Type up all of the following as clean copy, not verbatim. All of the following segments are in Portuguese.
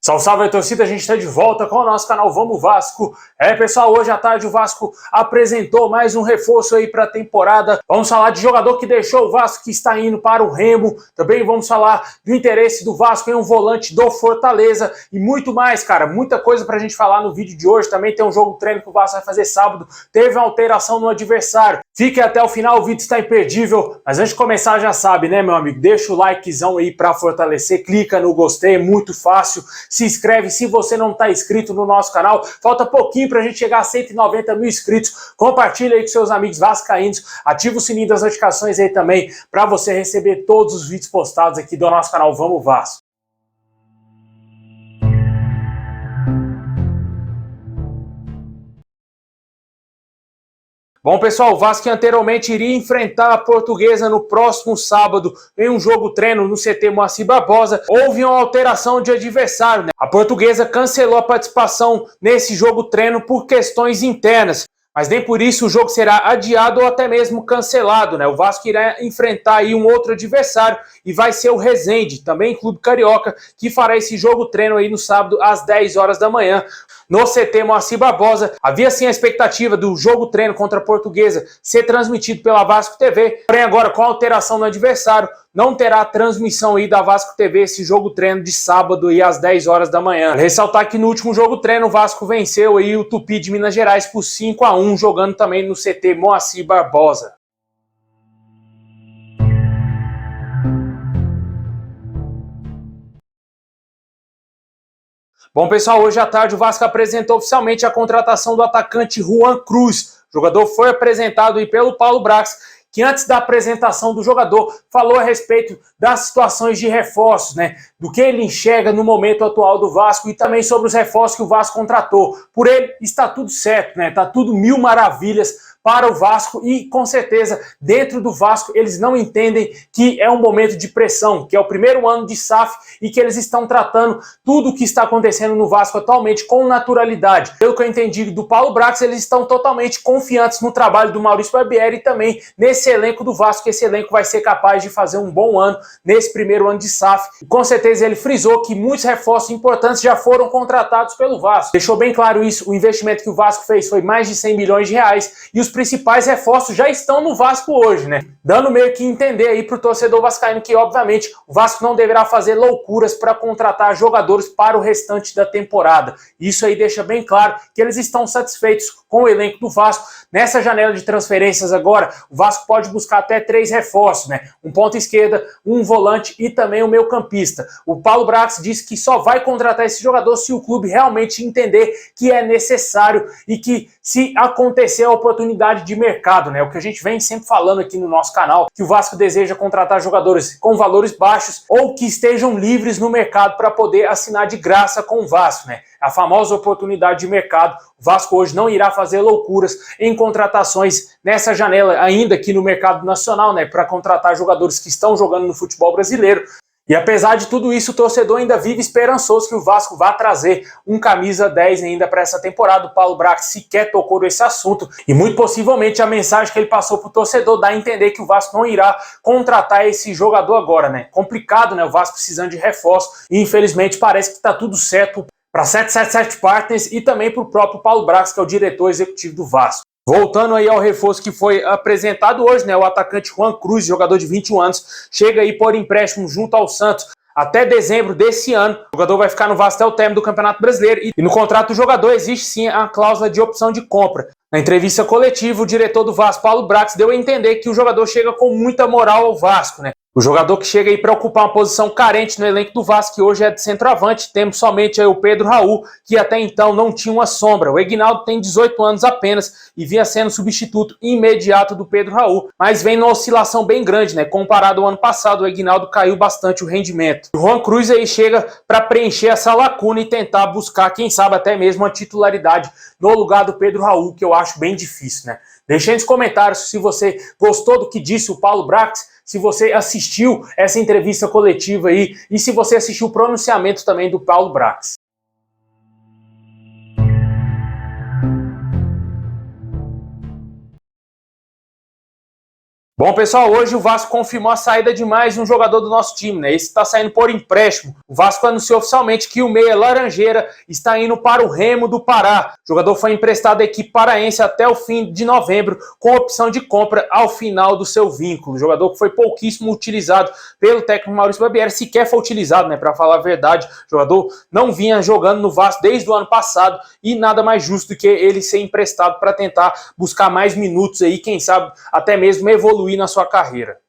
Salve, salve, torcida, a gente está de volta com o nosso canal Vamos Vasco. Pessoal, hoje à tarde o Vasco apresentou mais um reforço aí para a temporada. Vamos falar de jogador que deixou o Vasco, que está indo para o Remo. Também vamos falar do interesse do Vasco em um volante do Fortaleza e muito mais, cara. Muita coisa para a gente falar no vídeo de hoje. Também tem um jogo treino que o Vasco vai fazer sábado. Teve uma alteração no adversário. Fique até o final, o vídeo está imperdível. Mas antes de começar, já sabe, né, meu amigo? Deixa o likezão aí para fortalecer. Clica no gostei, é muito fácil. Se inscreve se você não está inscrito no nosso canal. Falta pouquinho para a gente chegar a 190 mil inscritos. Compartilha aí com seus amigos vascaínos. Ativa o sininho das notificações aí também para você receber todos os vídeos postados aqui do nosso canal Vamos Vasco. Bom, pessoal, o Vasco anteriormente iria enfrentar a Portuguesa no próximo sábado em um jogo treino no CT Moacir Barbosa. Houve uma alteração de adversário, né? A Portuguesa cancelou a participação nesse jogo treino por questões internas. Mas nem por isso o jogo será adiado ou até mesmo cancelado, né? O Vasco irá enfrentar aí um outro adversário e vai ser o Resende, também clube carioca, que fará esse jogo treino aí no sábado às 10 horas da manhã. No CT Moacir Barbosa, havia sim a expectativa do jogo treino contra a Portuguesa ser transmitido pela Vasco TV, porém agora com a alteração no adversário, não terá transmissão aí da Vasco TV esse jogo treino de sábado e às 10 horas da manhã. Ressaltar que no último jogo treino o Vasco venceu aí o Tupi de Minas Gerais por 5-1, jogando também no CT Moacir Barbosa. Bom, pessoal, hoje à tarde o Vasco apresentou oficialmente a contratação do atacante Juan Cruz. O jogador foi apresentado aí pelo Paulo Brax, que antes da apresentação do jogador falou a respeito das situações de reforços, né? Do que ele enxerga no momento atual do Vasco e também sobre os reforços que o Vasco contratou. Por ele está tudo certo, né? Está tudo mil maravilhas para o Vasco e, com certeza, dentro do Vasco, eles não entendem que é um momento de pressão, que é o primeiro ano de SAF e que eles estão tratando tudo o que está acontecendo no Vasco atualmente com naturalidade. Pelo que eu entendi do Paulo Brax, eles estão totalmente confiantes no trabalho do Maurício Barbieri e também nesse elenco do Vasco, que esse elenco vai ser capaz de fazer um bom ano nesse primeiro ano de SAF. E, com certeza ele frisou que muitos reforços importantes já foram contratados pelo Vasco. Deixou bem claro isso, o investimento que o Vasco fez foi mais de 100 milhões de reais e os principais reforços já estão no Vasco hoje, né? Dando meio que entender aí pro torcedor vascaíno que, obviamente, o Vasco não deverá fazer loucuras para contratar jogadores para o restante da temporada. Isso aí deixa bem claro que eles estão satisfeitos com o elenco do Vasco. Nessa janela de transferências agora, o Vasco pode buscar até 3 reforços, né? Um ponta esquerda, um volante e também um meio-campista. O Paulo Brax disse que só vai contratar esse jogador se o clube realmente entender que é necessário e que, se acontecer a oportunidade de mercado, né? O que a gente vem sempre falando aqui no nosso canal, que o Vasco deseja contratar jogadores com valores baixos ou que estejam livres no mercado para poder assinar de graça com o Vasco, né? A famosa oportunidade de mercado. O Vasco hoje não irá fazer loucuras em contratações nessa janela, ainda aqui no mercado nacional, né? Para contratar jogadores que estão jogando no futebol brasileiro. E apesar de tudo isso, o torcedor ainda vive esperançoso que o Vasco vá trazer um camisa 10 ainda para essa temporada. O Paulo Brax sequer tocou nesse assunto e muito possivelmente a mensagem que ele passou para o torcedor dá a entender que o Vasco não irá contratar esse jogador agora, né? Complicado, né? O Vasco precisando de reforço e infelizmente parece que está tudo certo para 777 Partners e também para o próprio Paulo Brax, que é o diretor executivo do Vasco. Voltando aí ao reforço que foi apresentado hoje, né? O atacante Juan Cruz, jogador de 21 anos, chega aí por empréstimo junto ao Santos até dezembro desse ano. O jogador vai ficar no Vasco até o término do Campeonato Brasileiro e no contrato do jogador existe sim a cláusula de opção de compra. Na entrevista coletiva, o diretor do Vasco, Paulo Brax, deu a entender que o jogador chega com muita moral ao Vasco, né? O jogador que chega aí para ocupar uma posição carente no elenco do Vasco, que hoje é de centroavante, temos somente aí o Pedro Raul, que até então não tinha uma sombra. O Eginaldo tem 18 anos apenas e vinha sendo substituto imediato do Pedro Raul, mas vem numa oscilação bem grande, né? Comparado ao ano passado, o Eginaldo caiu bastante o rendimento. O Juan Cruz aí chega para preencher essa lacuna e tentar buscar, quem sabe, até mesmo uma titularidade no lugar do Pedro Raul, que eu acho bem difícil, né? Deixe aí nos comentários se você gostou do que disse o Paulo Brax, se você assistiu essa entrevista coletiva aí e se você assistiu o pronunciamento também do Paulo Brax. Bom, pessoal, hoje o Vasco confirmou a saída de mais um jogador do nosso time, né? Esse está saindo por empréstimo. O Vasco anunciou oficialmente que o meia Laranjeira está indo para o Remo do Pará. O jogador foi emprestado à equipe paraense até o fim de novembro, com opção de compra ao final do seu vínculo. O jogador que foi pouquíssimo utilizado pelo técnico Maurício Barbieri, sequer foi utilizado, né? Para falar a verdade, o jogador não vinha jogando no Vasco desde o ano passado e nada mais justo do que ele ser emprestado para tentar buscar mais minutos aí, quem sabe até mesmo evoluir na sua carreira.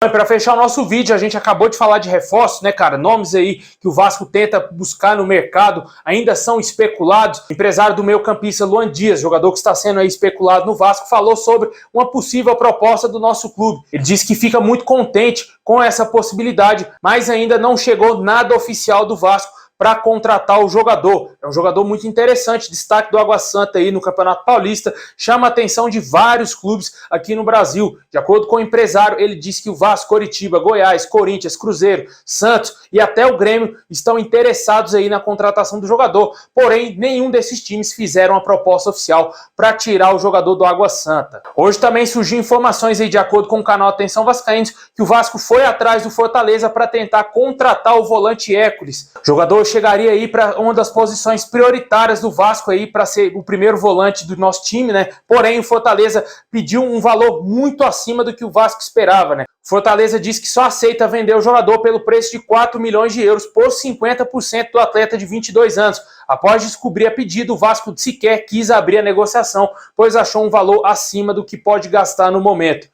Para fechar o nosso vídeo, a gente acabou de falar de reforços, né, cara? Nomes aí que o Vasco tenta buscar no mercado ainda são especulados. O empresário do meio-campista Luan Dias, jogador que está sendo aí especulado no Vasco, falou sobre uma possível proposta do nosso clube. Ele disse que fica muito contente com essa possibilidade, mas ainda não chegou nada oficial do Vasco para contratar o jogador. É um jogador muito interessante, destaque do Água Santa aí no Campeonato Paulista, chama a atenção de vários clubes aqui no Brasil. De acordo com o empresário, ele disse que o Vasco, Coritiba, Goiás, Corinthians, Cruzeiro, Santos e até o Grêmio estão interessados aí na contratação do jogador, porém nenhum desses times fizeram a proposta oficial para tirar o jogador do Água Santa. Hoje também surgiu informações aí, de acordo com o canal Atenção Vascaínos, que o Vasco foi atrás do Fortaleza para tentar contratar o volante Hércules. O jogador chegaria aí para uma das posições prioritárias do Vasco aí para ser o primeiro volante do nosso time, né? Porém, o Fortaleza pediu um valor muito acima do que o Vasco esperava, né? O Fortaleza disse que só aceita vender o jogador pelo preço de 4 milhões de euros por 50% do atleta de 22 anos. Após descobrir a pedido, o Vasco sequer quis abrir a negociação, pois achou um valor acima do que pode gastar no momento.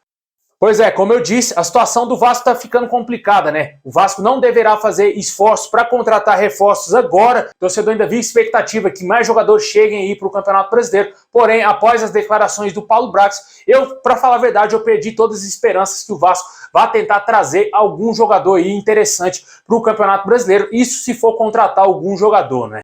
Pois é, como eu disse, a situação do Vasco está ficando complicada, né? O Vasco não deverá fazer esforços para contratar reforços agora. O torcedor ainda vive expectativa que mais jogadores cheguem aí para o Campeonato Brasileiro. Porém, após as declarações do Paulo Brax, para falar a verdade, eu perdi todas as esperanças que o Vasco vá tentar trazer algum jogador aí interessante para o Campeonato Brasileiro. Isso se for contratar algum jogador, né?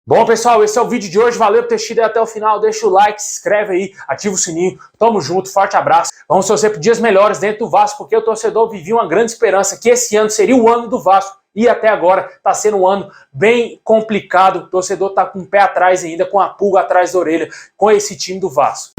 Bom, pessoal, esse é o vídeo de hoje. Valeu por ter assistido até o final. Deixa o like, se inscreve aí, ativa o sininho. Tamo junto, forte abraço. Vamos torcer por dias melhores dentro do Vasco, porque o torcedor vivia uma grande esperança que esse ano seria o ano do Vasco. E até agora está sendo um ano bem complicado. O torcedor está com o pé atrás ainda, com a pulga atrás da orelha, com esse time do Vasco.